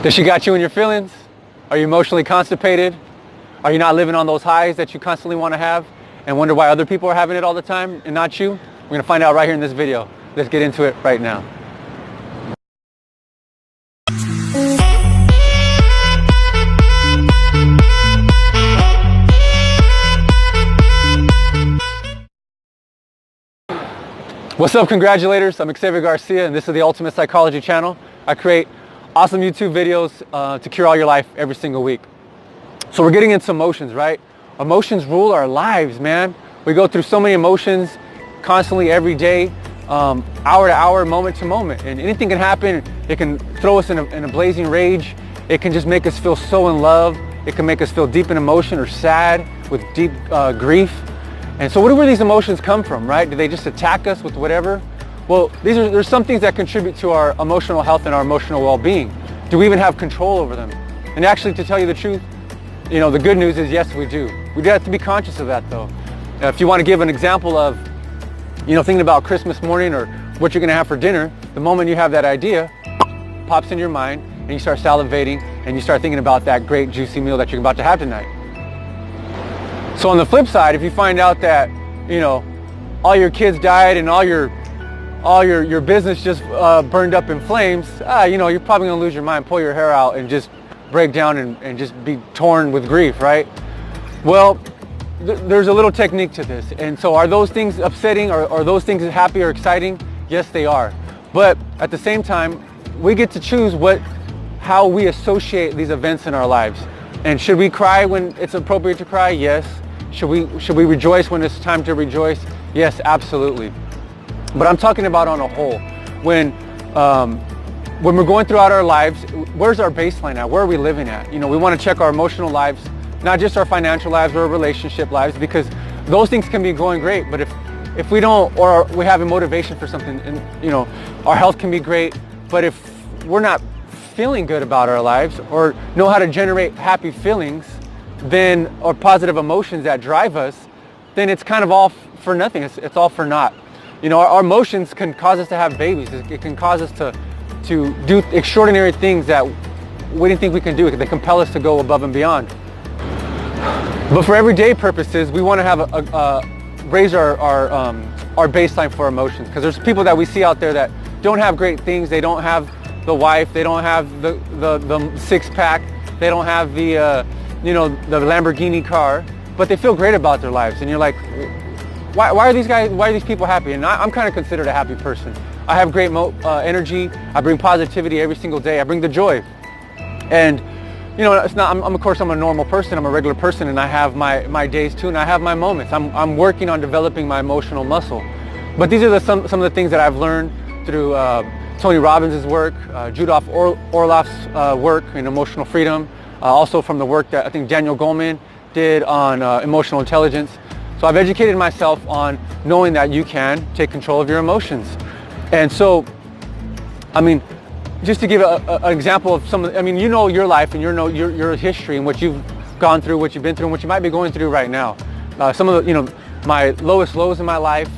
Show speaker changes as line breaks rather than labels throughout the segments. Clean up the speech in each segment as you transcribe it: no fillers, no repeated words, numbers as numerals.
Does she got you in your feelings? Are you emotionally constipated? Are you not living on those highs that you constantly want to have and wonder why other people are having it all the time and not you? We're going to find out right here in this video. Let's get into it right now. What's up, congratulators? I'm Xavier Garcia, and this is the Ultimate Psychology channel. I create awesome YouTube videos to cure all your life every single week. So we're getting into emotions, right? Emotions rule our lives, man. We go through so many emotions constantly every day, hour to hour, moment to moment. And anything can happen. It can throw us in a blazing rage. It can just make us feel so in love. It can make us feel deep in emotion or sad with deep grief. And so where do these emotions come from, right? Do they just attack us with whatever? Well, there's some things that contribute to our emotional health and our emotional well-being. Do we even have control over them? And actually, to tell you the truth, the good news is yes, we do. We do have to be conscious of that, though. If you want to give an example of, thinking about Christmas morning or what you're going to have for dinner, the moment you have that idea, pops in your mind, and you start salivating, and you start thinking about that great, juicy meal that you're about to have tonight. So on the flip side, if you find out that, all your kids died and all your business just burned up in flames, you're probably going to lose your mind, pull your hair out, and just break down and just be torn with grief, right? Well, there's a little technique to this. And so are those things upsetting, or are those things happy or exciting? Yes, they are. But at the same time, we get to choose how we associate these events in our lives. And should we cry when it's appropriate to cry? Yes. Should we rejoice when it's time to rejoice? Yes, absolutely. But I'm talking about on a whole. When we're going throughout our lives, where's our baseline at? Where are we living at? We want to check our emotional lives, not just our financial lives or our relationship lives, because those things can be going great. But if we don't, or we have a motivation for something, and our health can be great, but if we're not feeling good about our lives or know how to generate happy feelings, or positive emotions that drive us, then it's kind of all for nothing. It's all for naught. Our emotions can cause us to have babies. It can cause us to do extraordinary things that we didn't think we can do. They compel us to go above and beyond. But for everyday purposes, we want to have raise our baseline for emotions, because there's people that we see out there that don't have great things. They don't have the wife. They don't have the six-pack. They don't have the Lamborghini car, but they feel great about their lives. And you're like, why are these people happy? And I'm kind of considered a happy person. I have great energy. I bring positivity every single day. I bring the joy. And it's not. Of course, I'm a normal person. I'm a regular person, and I have my days too, and I have my moments. I'm working on developing my emotional muscle. But these are some of the things that I've learned through Tony Robbins' work, Judith Orloff's work in emotional freedom, also from the work that I think Daniel Goleman did on emotional intelligence. So I've educated myself on knowing that you can take control of your emotions. And so, just to give an example of your life and your history and what you've gone through, what you've been through, and what you might be going through right now. Some of the, my lowest lows in my life,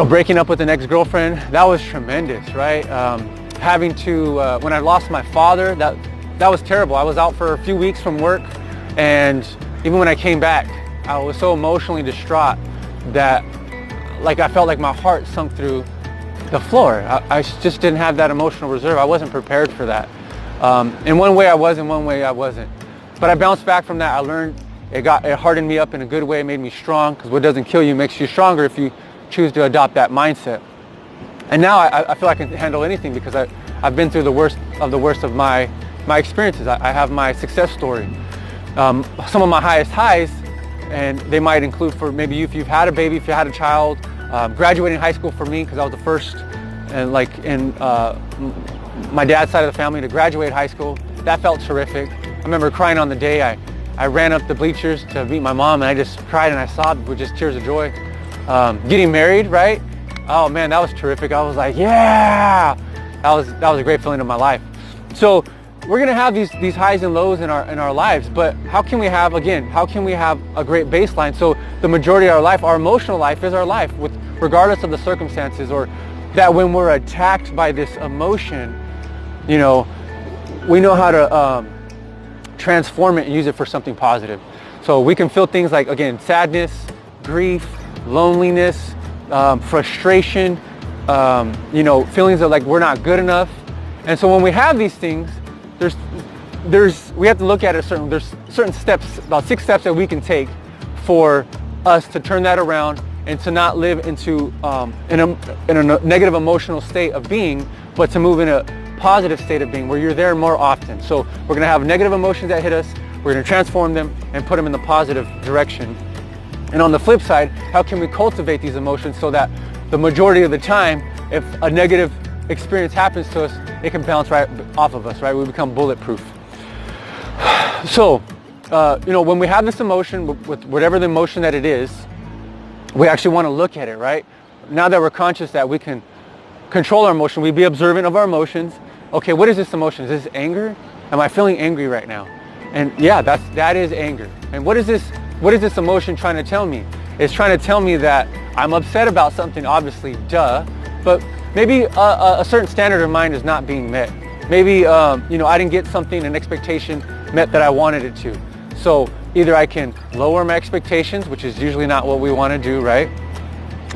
breaking up with an ex-girlfriend, that was tremendous, right? Having to, when I lost my father, that was terrible. I was out for a few weeks from work, and even when I came back, I was so emotionally distraught that I felt like my heart sunk through the floor. I just didn't have that emotional reserve. I wasn't prepared for that. In one way I was, in one way I wasn't. But I bounced back from that. I learned, it hardened me up in a good way, made me strong, because what doesn't kill you makes you stronger if you choose to adopt that mindset. And now I feel I can handle anything, because I've been through the worst of my experiences. I have my success story. Some of my highest highs, and they might include, for maybe you, if you've had a baby, if you had a child, graduating high school for me, because I was the first, and in my dad's side of the family to graduate high school. That felt terrific. I remember crying on the day. I ran up the bleachers to meet my mom, and I just cried and I sobbed with just tears of joy. Getting married, right? Oh man, that was terrific. I was like, yeah, that was a great feeling of my life. So we're gonna have these highs and lows in our lives, but how can we have a great baseline? So the majority of our life, our emotional life, is our life, regardless of the circumstances, or that when we're attacked by this emotion, you know, we know how to transform it and use it for something positive. So we can feel things like, again, sadness, grief, loneliness, frustration, you know, feelings of like we're not good enough. And so when we have these things, we have to look at it there's certain steps, about 6 steps that we can take for us to turn that around and to not live into in a negative emotional state of being, but to move in a positive state of being where you're there more often. So we're going to have negative emotions that hit us, we're going to transform them and put them in the positive direction. And on the flip side, how can we cultivate these emotions so that the majority of the time, if a negative experience happens to us, it can bounce right off of us, right? We become bulletproof. So, you know, when we have this emotion, with whatever the emotion that it is, we actually want to look at it, right? Now that we're conscious that we can control our emotion, we be observant of our emotions. Okay, what is this emotion? Is this anger? Am I feeling angry right now? And yeah, that is anger. And what is this emotion trying to tell me? It's trying to tell me that I'm upset about something, obviously, duh, but maybe a certain standard of mine is not being met. Maybe, you know, I didn't get something, an expectation met that I wanted it to. So either I can lower my expectations, which is usually not what we want to do, right?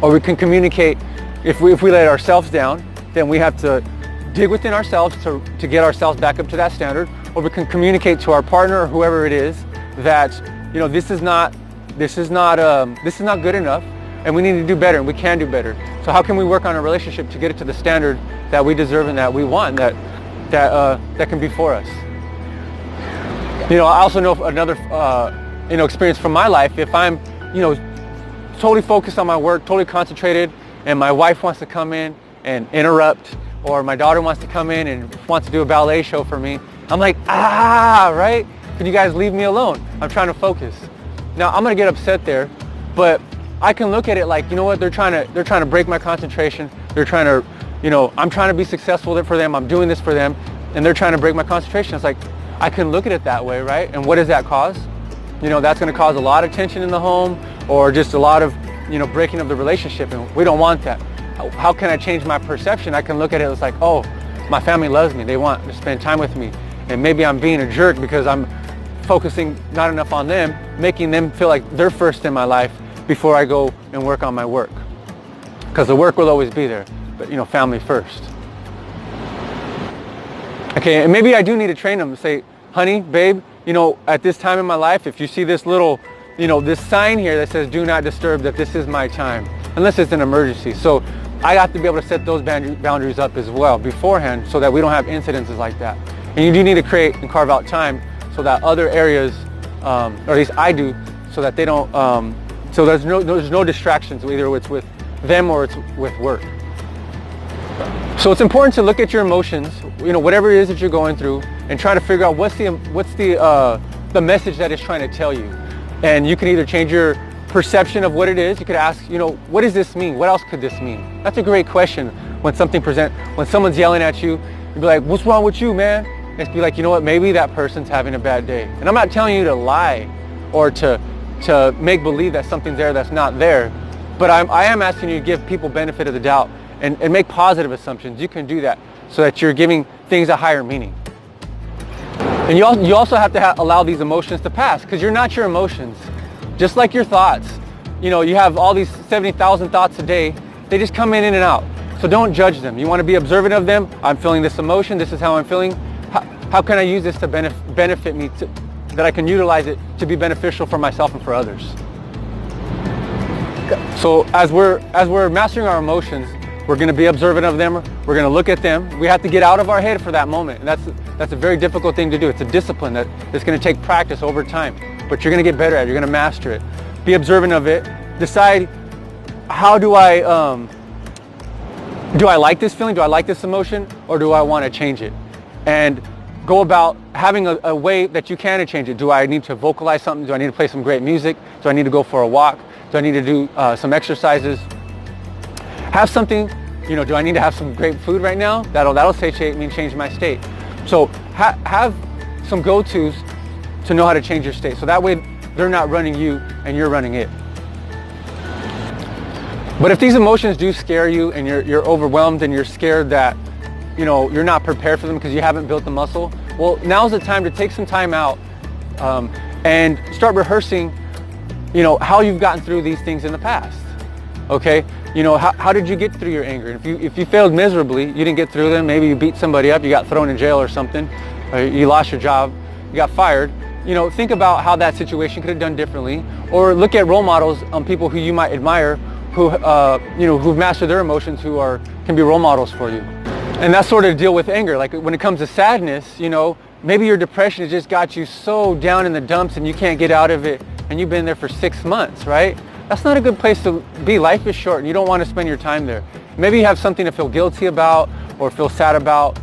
Or we can communicate. If we let ourselves down, then we have to dig within ourselves to get ourselves back up to that standard. Or we can communicate to our partner or whoever it is that, you know, this is not good enough, and we need to do better, and we can do better. So how can we work on a relationship to get it to the standard that we deserve and that we want, that can be for us? You know, I also know another you know, experience from my life. If I'm, you know, totally focused on my work, totally concentrated, and my wife wants to come in and interrupt, or my daughter wants to come in and wants to do a ballet show for me, I'm like, right? Can you guys leave me alone? I'm trying to focus. Now I'm gonna get upset there, but I can look at it like, you know what, they're trying to break my concentration. They're trying to, you know, I'm trying to be successful for them. I'm doing this for them, and they're trying to break my concentration. It's like, I can look at it that way, right? And what does that cause? You know, that's going to cause a lot of tension in the home, or just a lot of, you know, breaking of the relationship, and we don't want that. How can I change my perception? I can look at it as like, oh, my family loves me. They want to spend time with me, and maybe I'm being a jerk because I'm focusing not enough on them, making them feel like they're first in my life before I go and work on my work. Because the work will always be there, but, you know, family first. Okay, and maybe I do need to train them to say, honey, babe, you know, at this time in my life, if you see this little, you know, this sign here that says do not disturb, that this is my time, unless it's an emergency. So I have to be able to set those boundaries up as well beforehand, so that we don't have incidences like that. And you do need to create and carve out time so that other areas, or at least I do, so that they don't, so there's no distractions, either it's with them or it's with work. So it's important to look at your emotions, you know, whatever it is that you're going through, and try to figure out what's the message that it's trying to tell you. And you can either change your perception of what it is. You could ask, you know, what does this mean? What else could this mean? That's a great question. When someone's yelling at you, you'd be like, what's wrong with you, man? And it's be like, you know what, maybe that person's having a bad day. And I'm not telling you to lie or to make believe that something's there that's not there, but I am asking you to give people benefit of the doubt and make positive assumptions. You can do that so that you're giving things a higher meaning. And you also have to allow these emotions to pass, because you're not your emotions. Just like your thoughts. You know, you have all these 70,000 thoughts a day. They just come in and out. So don't judge them. You want to be observant of them. I'm feeling this emotion. This is how I'm feeling. How can I use this to benefit me, that I can utilize it to be beneficial for myself and for others? So as we're mastering our emotions, we're going to be observant of them. We're going to look at them. We have to get out of our head for that moment. And that's a very difficult thing to do. It's a discipline that's going to take practice over time. But you're going to get better at it. You're going to master it. Be observant of it. Decide, how do I like this feeling? Do I like this emotion? Or do I want to change it? And go about having a way that you can change it. Do I need to vocalize something? Do I need to play some great music? Do I need to go for a walk? Do I need to do some exercises? Have something, you know, do I need to have some great food right now? That'll satiate me and change my state. So have some go-tos to know how to change your state. So that way they're not running you and you're running it. But if these emotions do scare you and you're overwhelmed and you're scared that you're not prepared for them because you haven't built the muscle. Well, now's the time to take some time out and start rehearsing, how you've gotten through these things in the past. Okay, how did you get through your anger? If you failed miserably, you didn't get through them. Maybe you beat somebody up, you got thrown in jail or something, or you lost your job, you got fired. Think about how that situation could have done differently, or look at role models on people who you might admire, who've mastered their emotions, can be role models for you. And that's sort of deal with anger. Like when it comes to sadness, maybe your depression has just got you so down in the dumps and you can't get out of it, and you've been there for 6 months, right? That's not a good place to be. Life is short and you don't want to spend your time there. Maybe you have something to feel guilty about or feel sad about,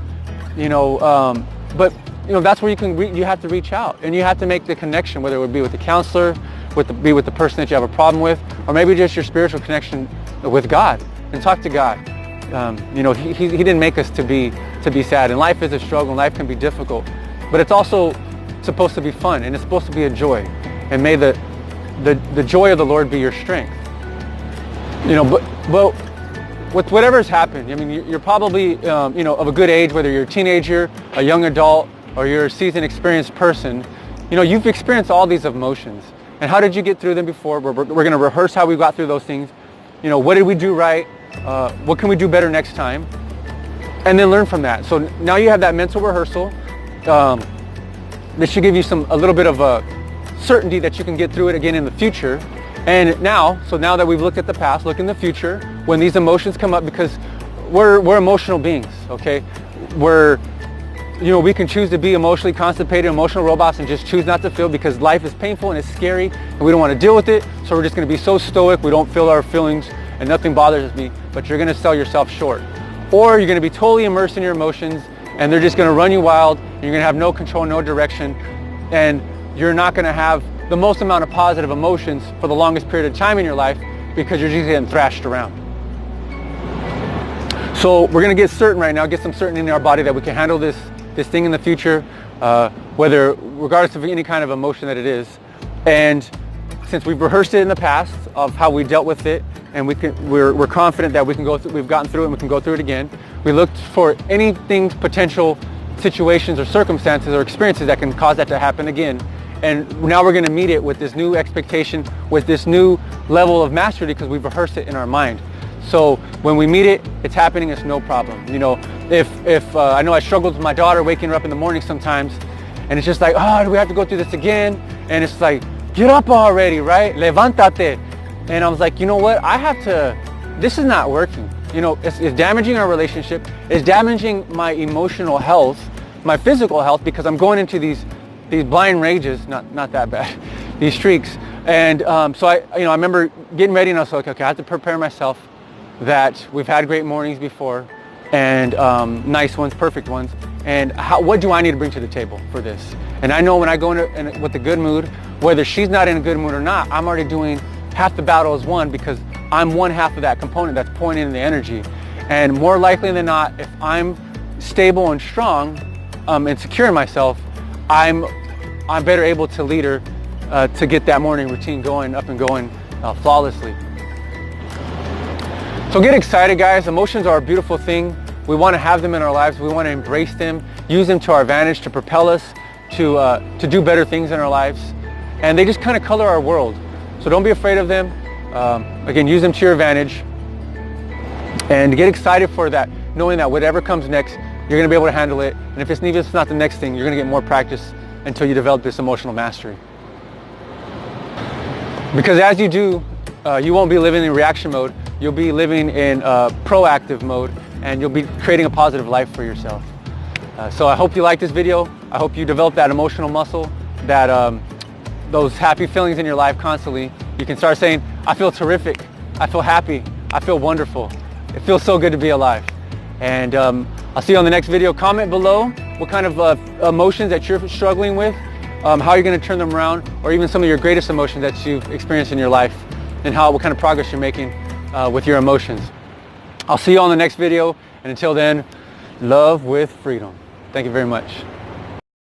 but that's where you have to reach out and you have to make the connection, whether it would be with the counselor, be with the person that you have a problem with, or maybe just your spiritual connection with God, and talk to God. He didn't make us to be sad, and life is a struggle and life can be difficult, but it's also supposed to be fun and it's supposed to be a joy, and may the joy of the Lord be your strength. But with whatever's happened, you're probably of a good age, whether you're a teenager, a young adult, or you're a seasoned, experienced person. You've experienced all these emotions, and how did you get through them before? We're going to rehearse how we got through those things. What did we do right? What can we do better next time? And then learn from that. So now you have that mental rehearsal. This should give you a little bit of a certainty that you can get through it again in the future. And now that we've looked at the past, look in the future when these emotions come up, because we're emotional beings, okay? We can choose to be emotionally constipated, emotional robots, and just choose not to feel, because life is painful and it's scary and we don't want to deal with it. So we're just going to be so stoic, we don't feel our feelings and nothing bothers me. But you're going to sell yourself short. Or you're going to be totally immersed in your emotions and they're just going to run you wild, and you're going to have no control, no direction, and you're not going to have the most amount of positive emotions for the longest period of time in your life, because you're just getting thrashed around. So we're going to get certain right now, get some certainty in our body that we can handle this thing in the future, regardless of any kind of emotion that it is. And since we've rehearsed it in the past of how we dealt with it, and we're confident that we've gotten through it and we can go through it again, we looked for anything, potential situations or circumstances or experiences that can cause that to happen again. And now we're going to meet it with this new expectation, with this new level of mastery, because we've rehearsed it in our mind. So when we meet it, it's happening, it's no problem. If I know I struggled with my daughter, waking her up in the morning sometimes, and it's just like, do we have to go through this again? And it's like, get up already, right? Levántate. And I was like, you know what? This is not working. It's damaging our relationship. It's damaging my emotional health, my physical health, because I'm going into these blind rages, not that bad, these streaks. And so I remember getting ready, and I was like, okay, I have to prepare myself that we've had great mornings before, and nice ones, perfect ones. And what do I need to bring to the table for this? And I know when I go in with a good mood, whether she's not in a good mood or not, I'm already doing half the battle as one, because I'm one half of that component that's pouring in the energy. And more likely than not, if I'm stable and strong and secure in myself, I'm better able to lead her to get that morning routine going, up and going flawlessly. So get excited, guys. Emotions are a beautiful thing. We want to have them in our lives. We want to embrace them, use them to our advantage to propel us to do better things in our lives. And they just kind of color our world. So don't be afraid of them. Again, use them to your advantage. And get excited for that, knowing that whatever comes next, you're going to be able to handle it. And if it's not the next thing, you're going to get more practice until you develop this emotional mastery. Because as you do, you won't be living in reaction mode. You'll be living in proactive mode, and you'll be creating a positive life for yourself. So I hope you like this video. I hope you develop that emotional muscle, that those happy feelings in your life constantly. You can start saying, I feel terrific, I feel happy, I feel wonderful. It feels so good to be alive. And I'll see you on the next video. Comment below what kind of emotions that you're struggling with, how you're going to turn them around, or even some of your greatest emotions that you've experienced in your life, and what kind of progress you're making with your emotions. I'll see you on the next video, and until then, love with freedom. Thank you very much.